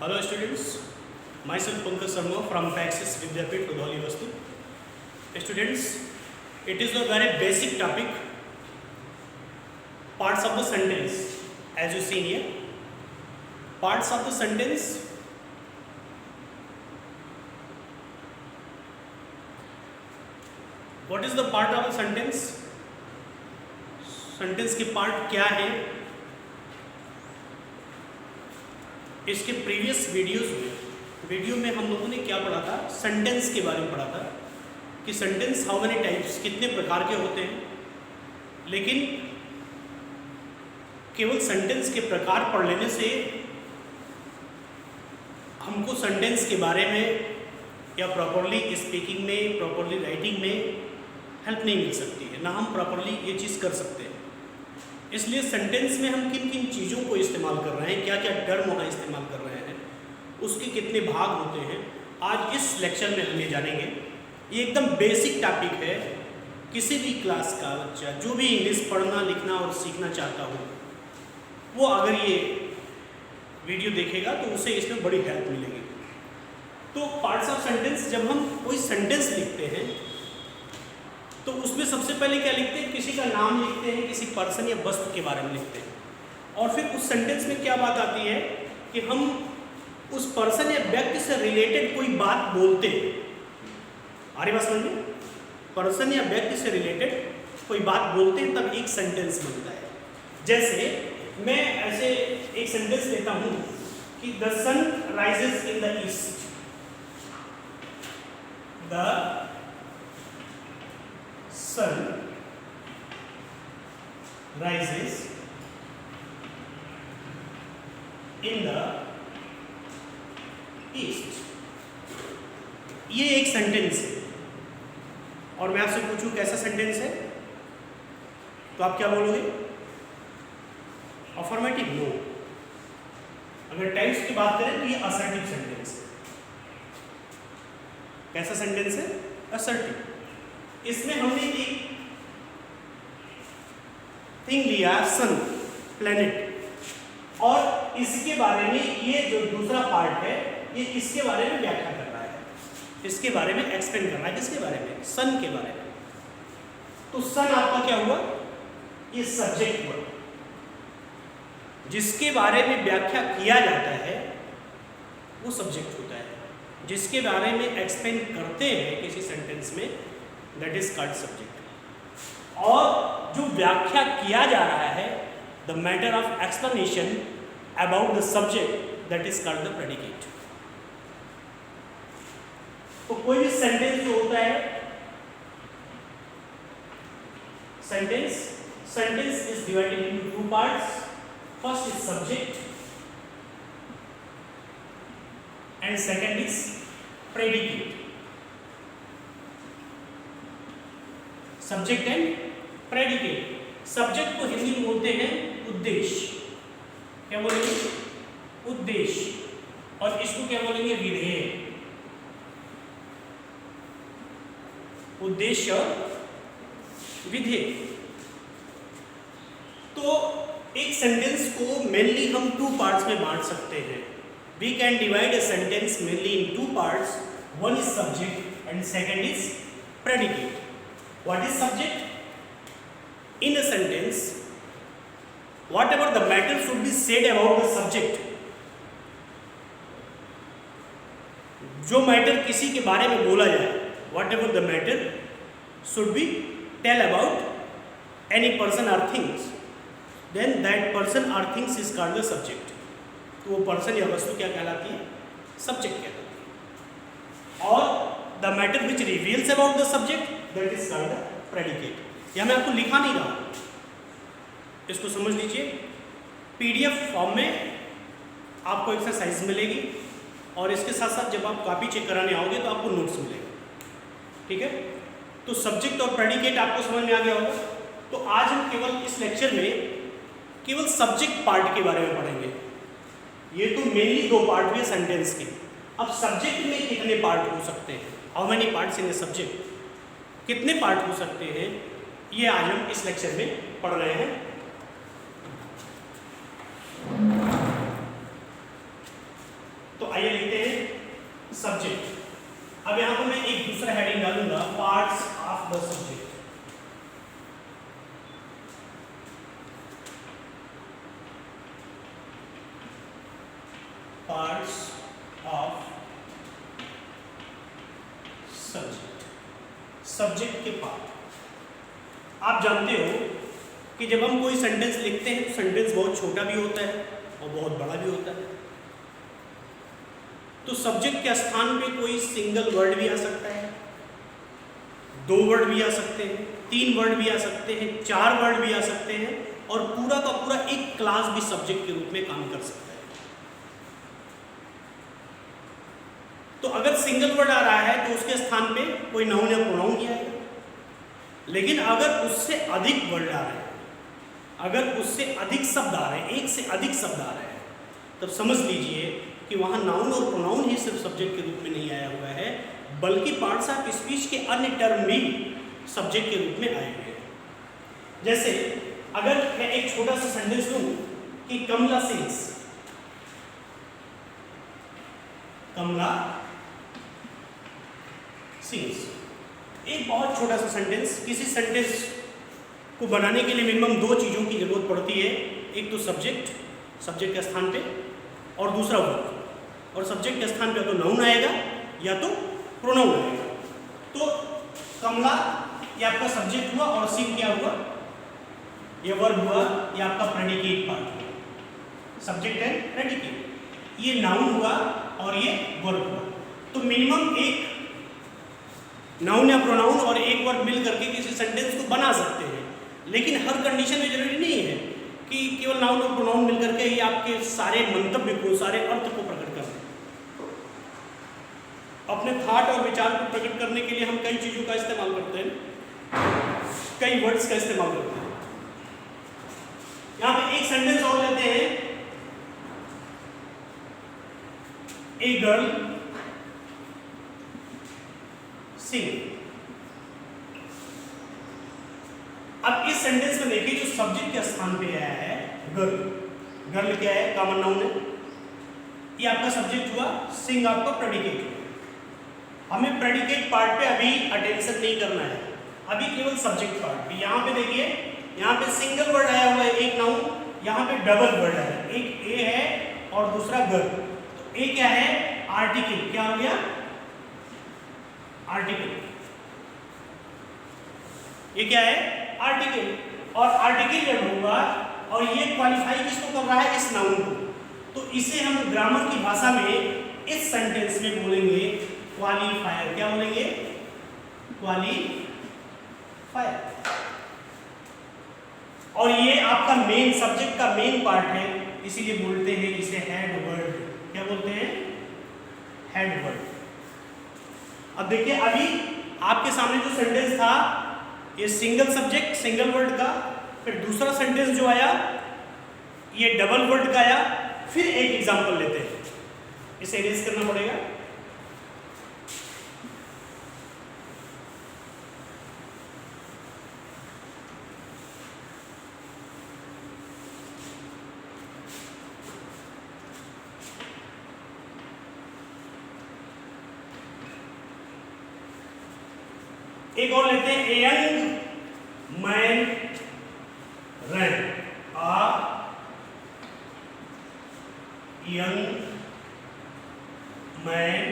Hello students, myself Pankaj Sharma from Praxis Vidyapeeth Udholi Vastu. Students, it is a very basic topic, parts of the sentence as you see here. Parts of the sentence. What is the part of a sentence? Sentence के part क्या है? इसके previous video में हम लोगों ने क्या पढ़ा था? सेंटेंस के बारे में पढ़ा था कि सेंटेंस हाउ मेनी टाइप्स, कितने प्रकार के होते हैं। लेकिन केवल सेंटेंस के प्रकार पढ़ लेने से हमको सेंटेंस के बारे में या प्रॉपरली स्पीकिंग में, प्रॉपरली राइटिंग में हेल्प नहीं मिल सकती है, ना हम प्रॉपरली ये चीज़ कर सकते हैं। इसलिए सेंटेंस में हम किन किन चीज़ों को इस्तेमाल कर रहे हैं, क्या क्या टर्म वहाँ इस्तेमाल कर रहे हैं, उसके कितने भाग होते हैं, आज इस लेक्चर में हम ये जानेंगे। ये एकदम बेसिक टॉपिक है, किसी भी क्लास का बच्चा जो भी इंग्लिश पढ़ना, लिखना और सीखना चाहता हो, वो अगर ये वीडियो देखेगा तो उसे इसमें बड़ी हेल्प मिलेगी। तो पार्ट्स ऑफ सेंटेंस, जब हम कोई सेंटेंस लिखते हैं तो उसमें सबसे पहले क्या लिखते हैं? किसी का नाम लिखते हैं, किसी पर्सन या वस्तु के बारे में लिखते हैं। और फिर उस सेंटेंस में क्या बात आती है कि हम उस पर्सन या व्यक्ति से रिलेटेड कोई बात बोलते हैं। आ रही बात समझ में? पर्सन या व्यक्ति से रिलेटेड कोई बात बोलते हैं, तब एक सेंटेंस बनता है। जैसे मैं ऐसे एक सेंटेंस लेता हूं कि the sun rises in the east. द sun rises in the east। ये एक सेंटेंस है और मैं आपसे पूछूं कैसा सेंटेंस है, तो आप क्या बोलोगे? Affirmative, no. अगर टाइप्स की बात करें तो ये असर्टिव सेंटेंस है। कैसा सेंटेंस है? असर्टिव। इसमें हमने एक थिंग लिया, सन, प्लेनेट, और इसके बारे में ये जो दूसरा पार्ट है ये इसके बारे में व्याख्या कर रहा है, इसके बारे में एक्सप्लेन कर रहा है। किसके बारे में? सन के बारे में। तो सन आपका क्या हुआ? ये सब्जेक्ट हुआ, जिसके बारे में व्याख्या किया जाता है वो सब्जेक्ट होता है। जिसके बारे में एक्सप्लेन करते हैं किसी सेंटेंस में, दैट इज कॉल्ड सब्जेक्ट। और जो व्याख्या किया जा रहा है, the matter of explanation about the subject, that is called the predicate. तो कोई भी सेंटेंस जो होता है, sentence is divided into two parts. First is subject and second is predicate. Subject and predicate. Subject को हिंदी में बोलते हैं उद्देश्य। क्या बोलेंगे? उद्देश्य। और इसको क्या बोलेंगे? विधेय। उद्देश्य और विधेय। तो एक सेंटेंस को मेनली हम टू पार्ट्स में बांट सकते हैं। We can divide a sentence mainly in two parts. One is subject and second is predicate. What is subject? In a sentence, whatever the matter should be said about the subject. जो matter किसी के बारे में बोला जाए, whatever the matter should be tell about any person or things, then that person or things is called the subject. तो वो person या वस्तु क्या कहलाती है? सब्जेक्ट कहलाती है। और the matter which reveals about the subject, that is called the predicate। यह मैं आपको लिखा नहीं रहा हूं, इसको समझ लीजिए। PDF फॉर्म में आपको एक्सरसाइज मिलेगी और इसके साथ साथ जब आप कॉपी चेक कराने आओगे तो आपको नोट्स मिलेगा। ठीक है? तो सब्जेक्ट और प्रेडिकेट आपको समझ में आ गया होगा। तो आज हम केवल इस लेक्चर में केवल सब्जेक्ट पार्ट के बारे में पढ़ेंगे। ये तो मेनली दो पार्ट हुए सेंटेंस के। अब सब्जेक्ट में कितने पार्ट हो सकते हैं? How many parts in a subject? कितने पार्ट हो सकते हैं, ये आज हम इस लेक्चर में पढ़ रहे हैं। The subject. Parts of subject, subject के पार्ट। आप जानते हो कि जब हम कोई सेंटेंस लिखते हैं तो सेंटेंस बहुत छोटा भी होता है और बहुत बड़ा भी होता है। तो सब्जेक्ट के स्थान पे कोई सिंगल वर्ड भी आ सकता है, 2 वर्ड भी आ सकते हैं, 3 वर्ड भी आ सकते हैं, 4 वर्ड भी आ सकते हैं, और पूरा का पूरा एक क्लास भी सब्जेक्ट के रूप में काम कर सकता है। तो अगर सिंगल वर्ड आ रहा है तो उसके स्थान पे कोई नाउन या प्रोनाउन ही आएगा। लेकिन अगर उससे अधिक वर्ड आ रहे हैं, अगर उससे अधिक शब्द आ रहे हैं, एक से अधिक शब्द आ रहे हैं, तब समझ लीजिए कि वहाँ नाउन और प्रोनाउन ही सिर्फ सब्जेक्ट के रूप में नहीं आया हुआ है, बल्कि पार्ट्स ऑफ स्पीच के अन्य टर्म भी सब्जेक्ट के रूप में आए हुए हैं। जैसे अगर मैं एक छोटा सा सेंटेंस लूँ कि कमला सिंग्स, कमला सिंग्स, एक बहुत छोटा सा सेंटेंस। किसी सेंटेंस को बनाने के लिए मिनिमम 2 चीज़ों की जरूरत पड़ती है, एक तो सब्जेक्ट, सब्जेक्ट के स्थान पे, और दूसरा वर्ब। और सब्जेक्ट के स्थान पे या तो नाउन आएगा या तो प्रोनाउन आएगा। तो कमला ये आपका सब्जेक्ट हुआ और सिंग क्या हुआ, ये वर्ब हुआ, ये आपका प्रेडिकेट पार्ट हुआ, सब्जेक्ट एंड प्रेडिकेट। ये नाउन हुआ और ये वर्ब हुआ। तो मिनिमम एक नाउन या प्रोनाउन और एक वर्ब मिल करके किसी सेंटेंस को बना सकते हैं। लेकिन हर कंडीशन में जरूरी नहीं है कि केवल नाउन और प्रोनाउन मिल करके ये आपके सारे मंतव्य को, सारे अर्थ को प्रकट कर दें। अपने थॉट और विचार को प्रकट करने के लिए हम कई चीज़ों का इस्तेमाल करते हैं, कई वर्ड्स का इस्तेमाल करते हैं। यहाँ पे एक सेंटेंस और लेते हैं, ए गर्ल सिंग। अब इस सेंटेंस में देखिए जो सब्जेक्ट के स्थान पे आया है गर्ल, गर्ल क्या है, कॉमन नाउन है, ये आपका सब्जेक्ट हुआ, सिंग आपका प्रेडिकेट हुआ। हमें प्रेडिकेट पार्ट पे अभी अटेंशन नहीं करना है, अभी केवल सब्जेक्ट पार्ट पे। यहाँ पे देखिए, यहाँ पे सिंगल वर्ड आया हुआ है, एक नाउन, यहाँ पे डबल वर्ड है, एक ए है और दूसरा गर्ल। तो ए क्या है, आर्टिकल, क्या हो गया, आर्टिकल। ये क्या है, आर्टिकल। और आर्टिकल जब होगा और ये क्वालिफाई किसको कर रहा है, इस नाउन को, तो इसे हम ग्रामर की भाषा में इस सेंटेंस में बोलेंगे क्वालिफायर। क्या बोलेंगे, क्वालिफायर। और ये आपका मेन, सब्जेक्ट का मेन पार्ट है, इसीलिए बोलते हैं इसे हेड वर्ड। क्या बोलते हैं, हेड वर्ड। अब देखिए, अभी आपके सामने जो सेंटेंस था ये सिंगल सब्जेक्ट सिंगल वर्ड का, फिर दूसरा सेंटेंस जो आया ये डबल वर्ड का आया। फिर एक एग्जांपल लेते हैं, इसे इरेज करना पड़ेगा। एक और लेते हैं, a young man ran, a young man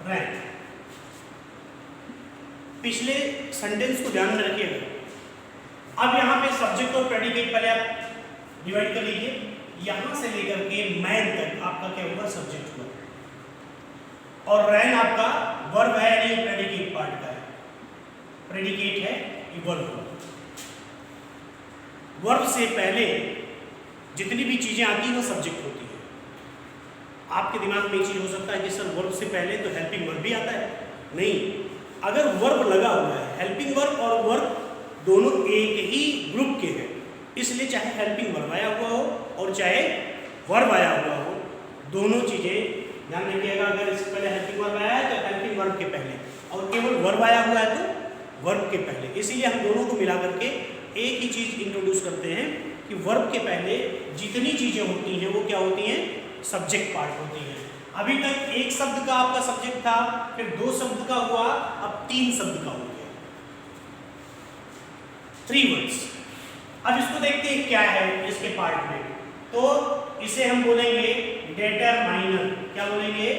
ran. पिछले सेंटेंस को ध्यान में रखिएगा। अब यहाँ पे सब्जेक्ट और प्रेडिकेट पहले आप डिवाइड कर लीजिए, यहां से लेकर के मैन तक आपका क्या हुआ, सब्जेक्ट हुआ, और रैन आपका वर्ब है, यानी प्रेडिकेट पार्ट का है, प्रेडिकेट है, ये वर्ब हुआ। वर्ब से पहले जितनी भी चीजें आती हैं वो सब्जेक्ट होती है। आपके दिमाग में एक चीज हो सकता है कि सर वर्ब से पहले तो हेल्पिंग वर्ब भी आता है। नहीं, अगर वर्ब लगा हुआ है, हेल्पिंग वर्ब और वर्ब दोनों एक ही ग्रुप के हैं, इसलिए चाहे हेल्पिंग वर्ब आया हुआ हो और चाहे वर्ब आया हुआ हो, दोनों चीजें ध्यान रखिएगा। अगर इससे पहले हेल्पिंग वर्ब आया है तो हेल्पिंग वर्ब के पहले, और केवल वर्ब आया हुआ है तो वर्ब के पहले। इसीलिए हम दोनों को मिला करके एक ही चीज इंट्रोड्यूस करते हैं कि वर्ब के पहले जितनी चीजें होती हैं वो क्या होती हैं, सब्जेक्ट पार्ट होती है। अभी तक एक शब्द का आपका सब्जेक्ट था, फिर 2 शब्द का हुआ, अब 3 शब्द का हो गया। 3 वर्ड्स। अब इसको देखते हैं क्या है इसके पार्ट में। तो इसे हम बोलेंगे डेटरमाइनर। क्या बोलेंगे?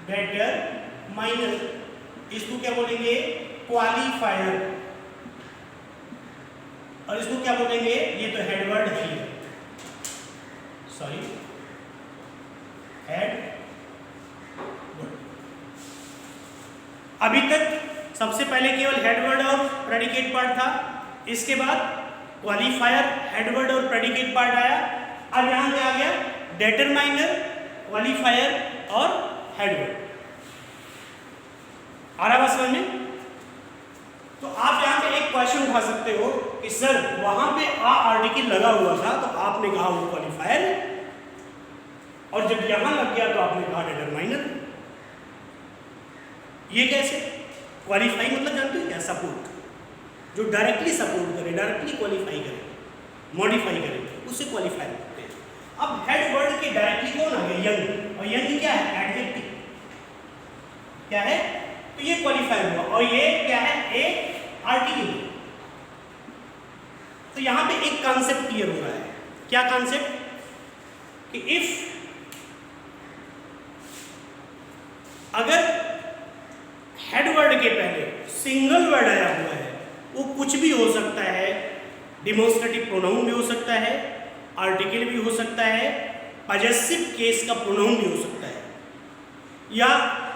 डेटरमाइनर। इसको क्या बोलेंगे? क्वालिफायर। और इसको क्या बोलेंगे? ये तो हेडवर्ड है, सॉरी हेड। अभी तक सबसे पहले केवल हेडवर्ड और प्रेडिकेट पार्ट था, इसके बाद क्वालिफायर, हेडवर्ड और प्रेडिकेट पार्ट आया। अब यहां पे आ गया डेटरमाइनर, क्वालिफायर और हेडवर्ड। आ रहा बात समझ में? तो आप यहां पे एक क्वेश्चन उठा सकते हो कि सर वहां पे आर्टिकल लगा हुआ था तो आपने कहा वो क्वालिफायर, और जब यहां लग गया तो आपने कहा डेटरमाइनर। ये कैसे? क्वालिफाई मतलब जानते हो क्या? सपोर्ट। जो डायरेक्टली सपोर्ट करे, डायरेक्टली क्वालिफाई करे, मॉडिफाई करे, उसे क्वालिफाई करते हैं। अब हेड वर्ड के डायरेक्टली कौन आ गया? यंग। और यंग क्या है? एडजेक्टिव। क्या है? तो ये क्वालिफाई हुआ। और ये क्या है? एक आर्टिकल। तो यहां पे एक कॉन्सेप्ट क्लियर हो रहा है। क्या कॉन्सेप्ट? कि इफ अगर हेड वर्ड के पहले सिंगल वर्ड आया हुआ है, वो कुछ भी हो सकता है, डिमोन्स्ट्रेटिव प्रोनाउन भी हो सकता है, आर्टिकल भी हो सकता है, पजेसिव केस का प्रोनाउन भी हो सकता है, या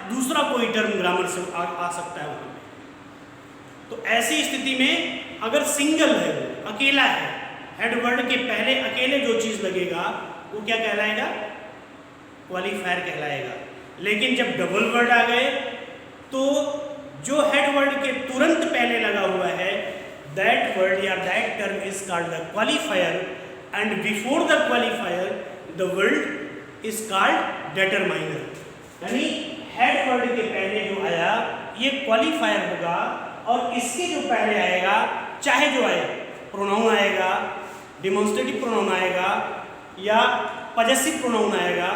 दूसरा कोई टर्म ग्रामर से आ सकता है वहां पे। तो ऐसी स्थिति में अगर सिंगल है, वो अकेला है, हेड वर्ड के पहले अकेले जो चीज लगेगा वो क्या कहलाएगा? क्वालिफायर कहलाएगा। लेकिन जब डबल वर्ड आ गए तो जो हेड वर्ड के तुरंत पहले लगा हुआ है, दैट वर्ड या that term is called the qualifier, and before the qualifier the word is called determiner. यानी हेड वर्ड के पहले जो आया ये क्वालिफायर होगा, और इसके जो पहले आएगा, चाहे जो आए, प्रोनाउन आएगा, डिमोन्स्ट्रेटिव प्रोनाउन आएगा या पजेसिव प्रोनाउन आएगा,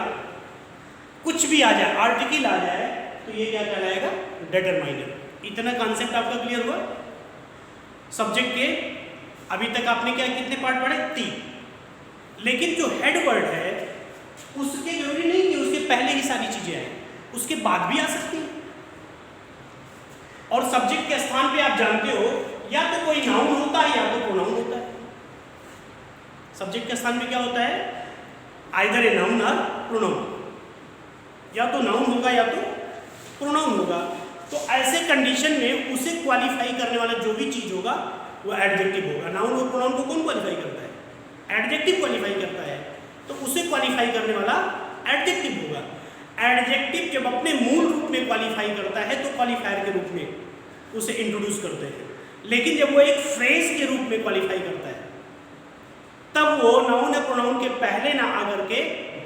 कुछ भी आ जाए, आर्टिकल आ जाए, तो ये क्या कहलाएगा? डेटरमाइनर। इतना कॉन्सेप्ट आपका क्लियर हुआ? सब्जेक्ट के अभी तक आपने क्या कितने पार्ट पढ़े? 3। लेकिन जो हेड वर्ड है उसके जरूरी नहीं कि उसके पहले ही सारी चीजें आए, उसके बाद भी आ सकती है। और सब्जेक्ट के स्थान पे आप जानते हो या तो कोई नाउन होता है या तो प्रोनाउन होता है। सब्जेक्ट के स्थान पे क्या होता है? आइदर ए नाउन और प्रोनाउन। या तो नाउन होगा या तो प्रोनाउन होगा। तो ऐसे कंडीशन में उसे क्वालिफाई करने वाला जो भी चीज होगा वो एडजेक्टिव होगा। नाउन और प्रोनाउन को कौन क्वालिफाई करता है? एडजेक्टिव क्वालिफाई करता है। तो उसे क्वालिफाई करने वाला एडजेक्टिव होगा। एडजेक्टिव जब अपने मूल रूप में क्वालिफाई करता है तो क्वालिफायर के रूप में उसे इंट्रोड्यूस करते हैं। लेकिन जब वो एक फ्रेज के रूप में क्वालिफाई करता है तब वो नाउन या प्रोनाउन के पहले ना आकर के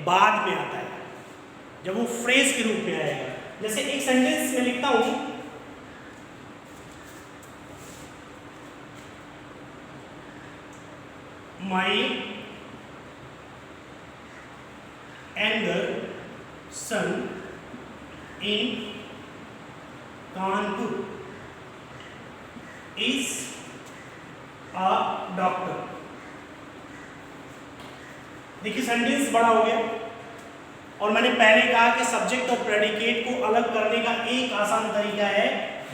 बाद में आता है, जब वो फ्रेज के रूप में आएगा। जैसे एक सेंटेंस में लिखता हूं, my younger son in Kanpur is a doctor. देखिए सेंटेंस बड़ा हो गया, और मैंने पहले कहा कि सब्जेक्ट और प्रेडिकेट को अलग करने का एक आसान तरीका है,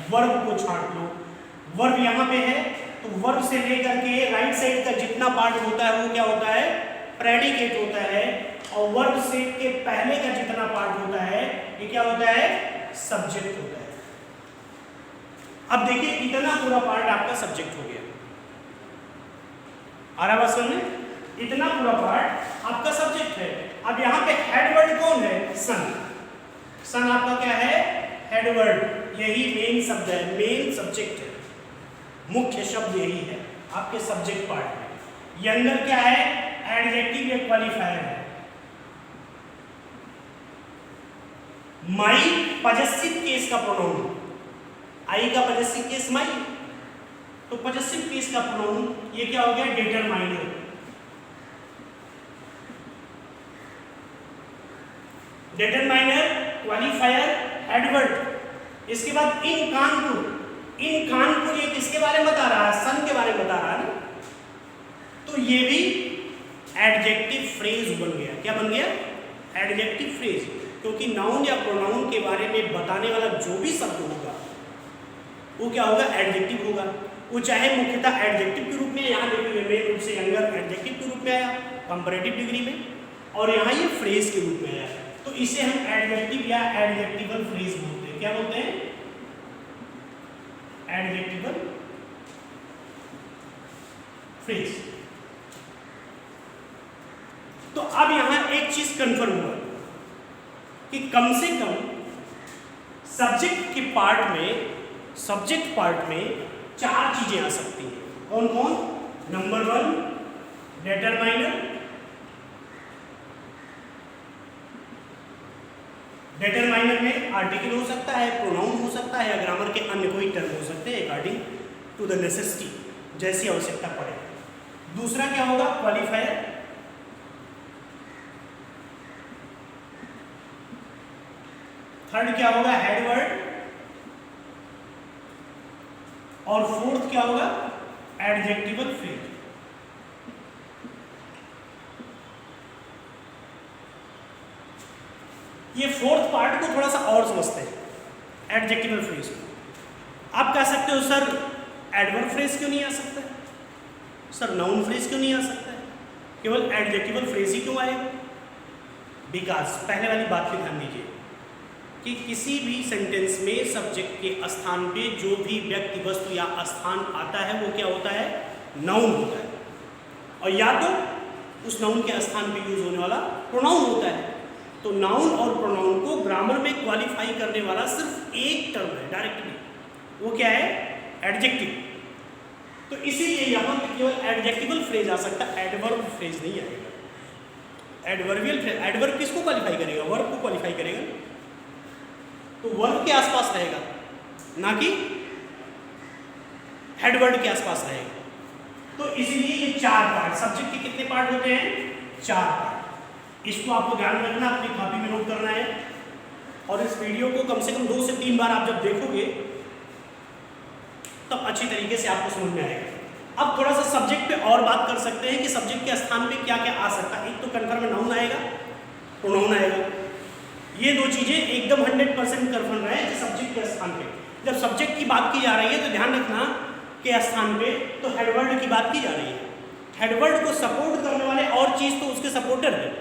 वर्ब को छांट लो। वर्ब यहाँ पे है तो वर्ब से लेकर के राइट साइड का जितना पार्ट होता है वो क्या होता है? प्रेडिकेट होता है। और वर्ब से के पहले का जितना पार्ट होता है ये क्या होता है? सब्जेक्ट होता है। अब देखिए इतना पूरा पार्ट आपका सब्जेक्ट हो गया। आ रहा बात समझ में? इतना पूरा पार्ट आपका सब्जेक्ट है। अब यहाँ पे हेड वर्ड कौन है? सन। सन आपका क्या है? Head word. यही मेन शब्द है, मेन सब्जेक्ट है, मुख्य शब्द यही है आपके सब्जेक्ट पार्ट में। यंगर क्या है? एडजेक्टिव या क्वालिफायर है। माई पजेसिव केस का प्रोनाउन, आई का पजेसिव केस माई, तो पजेसिव केस का प्रोनाउन ये क्या हो गया? डिटरमाइनर। Determiner, qualifier, headword. इसके बाद इन कानपुर, इन कानपुर ये किसके बारे में बता रहा है, सन के बारे में बता रहा है ना, तो ये भी एडजेक्टिव फ्रेज बन गया। क्या बन गया? एडजेक्टिव फ्रेज, क्योंकि नाउन या प्रोनाउन के बारे में बताने वाला जो भी शब्द होगा वो क्या होगा? एडजेक्टिव होगा। वो चाहे मुख्यतः एडजेक्टिव के रूप में, यहाँ देखिए मेन रूप से यंगर एडजेक्टिव के रूप में आया कंपैरेटिव डिग्री में, और यहाँ ये फ्रेज के रूप में आया, तो इसे हम एडजेक्टिव या एडजेक्टिवल फ्रेज बोलते हैं। क्या बोलते हैं? Adjectival phrase. तो अब यहां एक चीज कंफर्म हुआ कि कम से कम सब्जेक्ट पार्ट में 4 चीजें आ सकती हैं। कौन कौन? नंबर 1 डिटरमाइनर, डिटरमाइनर में आर्टिकल हो सकता है, प्रोनाउन हो सकता है, या ग्रामर के अन्य कोई टर्म हो सकते हैं अकॉर्डिंग टू द नेसेसिटी, जैसी आवश्यकता पड़े। दूसरा क्या होगा? क्वालिफायर, थर्ड क्या होगा? हेडवर्ड, और फोर्थ क्या होगा? Adjectival phrase. ये फोर्थ पार्ट को थोड़ा सा और समझते हैं एडजेक्टिवल फ्रेज को। आप कह सकते हो सर एडवर्ब फ्रेज क्यों नहीं आ सकता है, सर नाउन फ्रेज क्यों नहीं आ सकता है, केवल एडजेक्टिवल फ्रेज ही क्यों आएगा? बिकॉज पहले वाली बात पे ध्यान दीजिए कि किसी भी सेंटेंस में सब्जेक्ट के स्थान पे जो भी व्यक्ति, वस्तु या स्थान आता है वो क्या होता है? नाउन होता है, और या तो उस नाउन के स्थान पे यूज होने वाला प्रोनाउन होता है। तो नाउन और प्रोनाउन को ग्रामर में क्वालिफाई करने वाला सिर्फ एक टर्म है डायरेक्टली, वो क्या है? एडजेक्टिव। तो इसीलिए यहाँ पे केवल एडजेक्टिवल फ्रेज आ सकता है, एडवर्ब फ्रेज नहीं आएगा। एडवर्बियल फ्रेज, एडवर्ब किसको क्वालिफाई करेगा? वर्ब को क्वालिफाई करेगा, तो वर्ब के आसपास रहेगा, ना कि हेडवर्ड के आसपास रहेगा। तो इसीलिए ये 4 पार्ट, सब्जेक्ट के कितने पार्ट होते हैं? 4 पार्ट। इसको आपको ध्यान रखना, अपनी कॉपी में नोट करना है, और इस वीडियो को कम से कम 2 से 3 बार आप जब देखोगे तब अच्छी तरीके से आपको समझ में आएगा। अब थोड़ा सा सब्जेक्ट पे और बात कर सकते हैं कि सब्जेक्ट के स्थान पे क्या क्या आ सकता है। एक तो कन्फर्म नाउन आएगा, प्रोनाउन आएगा, ये 2 चीजें एकदम 100% कन्फर्म रहे कि सब्जेक्ट के स्थान पे। जब सब्जेक्ट की बात की जा रही है तो ध्यान रखना के स्थान पे तो हेडवर्ड की बात की जा रही है। हेडवर्ड को सपोर्ट करने वाले और चीज तो उसके सपोर्टर है,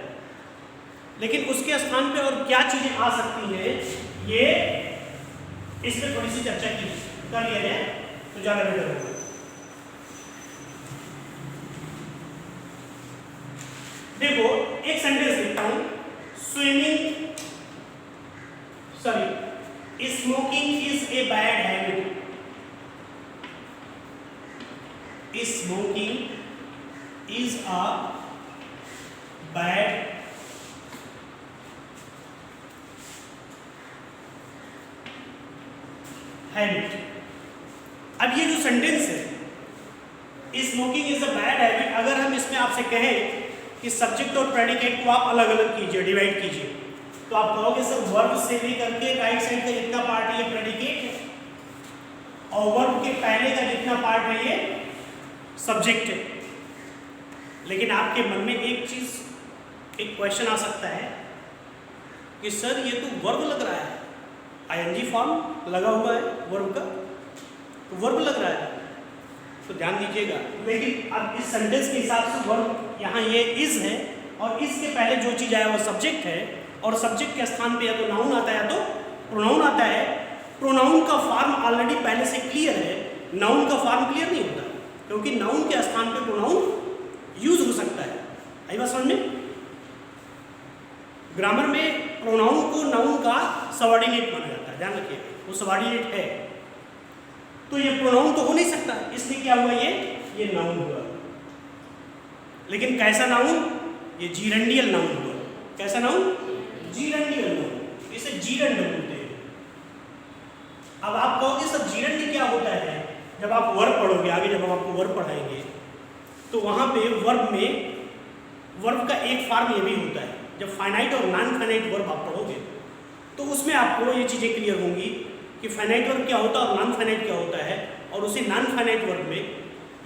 लेकिन उसके स्थान पे और क्या चीजें आ सकती है ये इस पर थोड़ी सी चर्चा की कर लिया जाए तो ज्यादा बेटर होगा। देखो एक सेंटेंस लिखता हूं, smoking is a bad habit. Smoking is a bad habit। अब ये जो सेंटेंस है smoking is a bad habit, अगर हम इसमें आपसे कहें कि सब्जेक्ट और प्रेडिकेट को आप अलग अलग कीजिए, डिवाइड कीजिए, तो आप कहोगे सर वर्ब से लेकर के राइट साइड का जितना पार्ट है ये प्रेडिकेट है, और वर्ब के पहले का जितना पार्ट है ये सब्जेक्ट है। लेकिन आपके मन में एक चीज, एक क्वेश्चन आ सकता है कि सर ये तो वर्ब लग रहा है, आईएनजी फॉर्म लगा हुआ है वर्ब का, तो वर्ब लग रहा है, तो ध्यान दीजिएगा। लेकिन अब इस सेंटेंस के हिसाब से वर्ब यहाँ ये इज है, और इसके पहले जो चीज आया वो सब्जेक्ट है, और सब्जेक्ट के स्थान पे या तो नाउन आता है या तो प्रोनाउन आता है। प्रोनाउन का फॉर्म ऑलरेडी पहले से क्लियर है, नाउन का फॉर्म क्लियर नहीं होता, क्योंकि नाउन के स्थान पे प्रोनाउन यूज हो सकता है। आई बात समझ में? ग्रामर में प्रोनाउन को नाउन का सबऑर्डिनेट माना जाता है, ध्यान रखिएगा, वो सबऑर्डिनेट है, तो ये प्रोनाउन तो हो नहीं सकता, इसलिए क्या हुआ ये नाउन हुआ। लेकिन कैसा नाउन? ये जीरेंडियल नाउन हुआ। कैसा नाउन? जीरेंडियल नाउन, इसे जीरेंड बोलते हैं। अब आप कहोगे सर जीरेंड क्या होता है? जब आप वर्ब पढ़ोगे आगे, जब हम आपको वर्ब पढ़ाएंगे तो वहां पे वर्ब में वर्ब का एक फॉर्म ये भी होता है। जब फाइनाइट और नॉन फाइनाइट वर्ब आप पढ़ोगे तो उसमें आपको ये चीज़ें क्लियर होंगी कि फाइनाइट वर्ब क्या होता है और नॉन फाइनाइट क्या होता है, और उसी नॉन फाइनाइट वर्ब में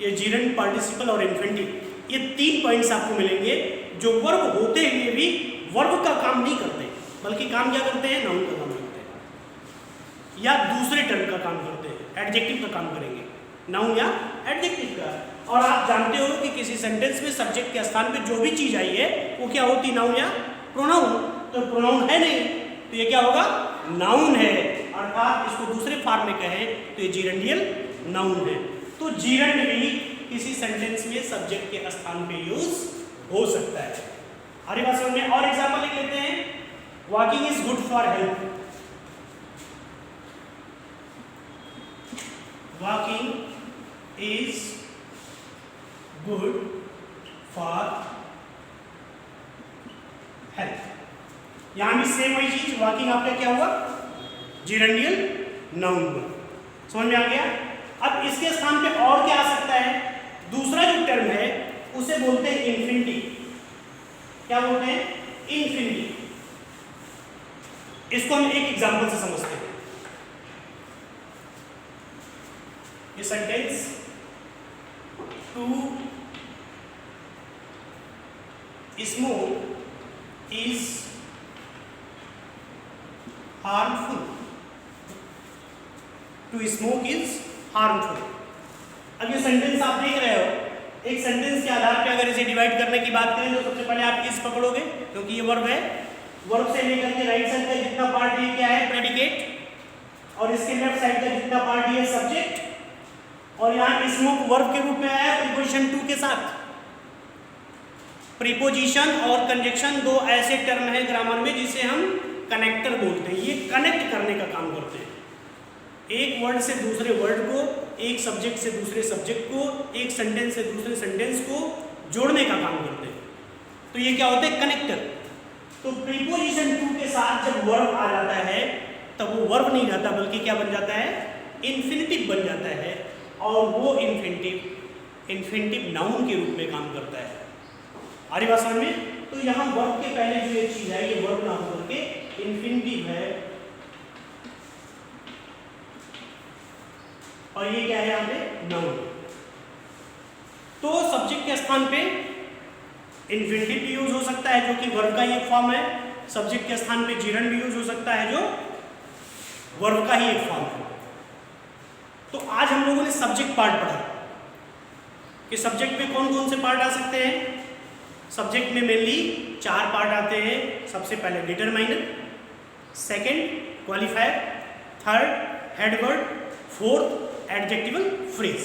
ये जीरेंड, पार्टिसिपल और इन्फिनिटिव, ये 3 पॉइंट्स आपको मिलेंगे जो वर्ब होते हुए भी वर्ब का काम नहीं करते, बल्कि काम क्या करते हैं, नाउन का काम करते हैं या दूसरे टर्म का काम करते हैं, एडजेक्टिव का काम करेंगे, नाउन या एडजेक्टिव का। और आप जानते हो कि किसी सेंटेंस में सब्जेक्ट के स्थान पे जो भी चीज आई है वो क्या होती, नाउन या प्रोनाउन। तो प्रोनाउन है नहीं तो ये क्या होगा, नाउन है, अर्थात इसको दूसरे फॉर्म में कहें तो ये जीरेंडियल नाउन है। तो जीरेंड भी किसी सेंटेंस में सब्जेक्ट के स्थान पे यूज हो सकता है। हमारी बात समझ में। और एग्जांपल लिख लेते हैं, walking is good for health. Walking is good for health. यहां भी सेम वही चीज, वॉकिंग आपका क्या हुआ, जीरेंडियल नाउन हुआ। समझ में आ गया। अब इसके स्थान पे और क्या आ सकता है, दूसरा जो टर्म है उसे बोलते हैं इन्फिनिटी। क्या बोलते हैं, इन्फिनिटी। इसको हम एक एग्जांपल से समझते हैं। ये sentence, to smoke is harmful. To smoke is harmful. अब ये सेंटेंस आप देख रहे हो, एक सेंटेंस के आधार पे अगर इसे डिवाइड करने की बात करें तो सबसे पहले आप इस पकड़ोगे क्योंकि ये वर्ब है। वर्ब से लेकर के राइट साइड का जितना पार्ट ये क्या है, प्रेडिकेट, और इसके लेफ्ट साइड का जितना पार्ट ये सब्जेक्ट, और यहाँ स्मोक वर्ब के रूप में आया प्रीपोजिशन टू के साथ। प्रीपोजिशन और कंजक्शन दो ऐसे टर्म है ग्रामर में जिसे हम कनेक्टर बोलते हैं। ये कनेक्ट करने का काम करते हैं, एक वर्ड से दूसरे वर्ड को, एक सब्जेक्ट से दूसरे सब्जेक्ट को, एक सेंटेंस से दूसरे सेंटेंस को जोड़ने का काम करते हैं। तो ये क्या होता है, कनेक्टर। तो प्रीपोजिशन टू के साथ जब वर्ब आ जाता है तब वो वर्ब नहीं रहता बल्कि क्या बन जाता है, इन्फिनिटिव बन जाता है, और वो इन्फिनिटिव नाउन के रूप में काम करता है। आ रही बात समझ में। तो यहाँ वर्ब के पहले जो एक चीज है ये वर्ब ना होकर के इन्फिनिटिव है, और ये क्या है यहाँ पे, नाउन। तो सब्जेक्ट के स्थान पे इन्फिनिटिव भी यूज हो सकता है जो कि वर्ब का ही एक फॉर्म है। सब्जेक्ट के स्थान पे जीरेंड भी यूज हो सकता है जो वर्ब का ही एक फॉर्म है। तो आज हम लोगों ने सब्जेक्ट पार्ट पढ़ा कि सब्जेक्ट में कौन कौन से पार्ट आ सकते हैं। सब्जेक्ट में मेनली 4 पार्ट आते हैं। सबसे पहले determiner, second qualifier, third headword, fourth adjectival phrase.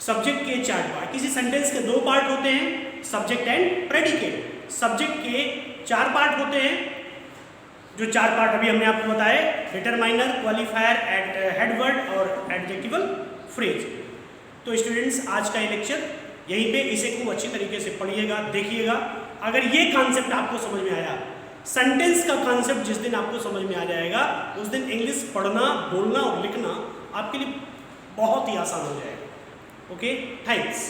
Subject के 4 पार्ट। किसी सेंटेंस के 2 पार्ट होते हैं, सब्जेक्ट एंड प्रेडिकेट। सब्जेक्ट के 4 पार्ट होते हैं, जो 4 पार्ट अभी हमने आपको बताए, डिटरमाइनर, क्वालिफायर, हेडवर्ड और एडजेक्टिवल फ्रेज। तो स्टूडेंट्स आज का ये लेक्चर यहीं पे, इसे खूब अच्छी तरीके से पढ़िएगा, देखिएगा। अगर ये कॉन्सेप्ट आपको समझ में आया, सेंटेंस का कॉन्सेप्ट जिस दिन आपको समझ में आ जाएगा उस दिन इंग्लिश पढ़ना, बोलना और लिखना आपके लिए बहुत ही आसान हो जाएगा। Okay, thanks.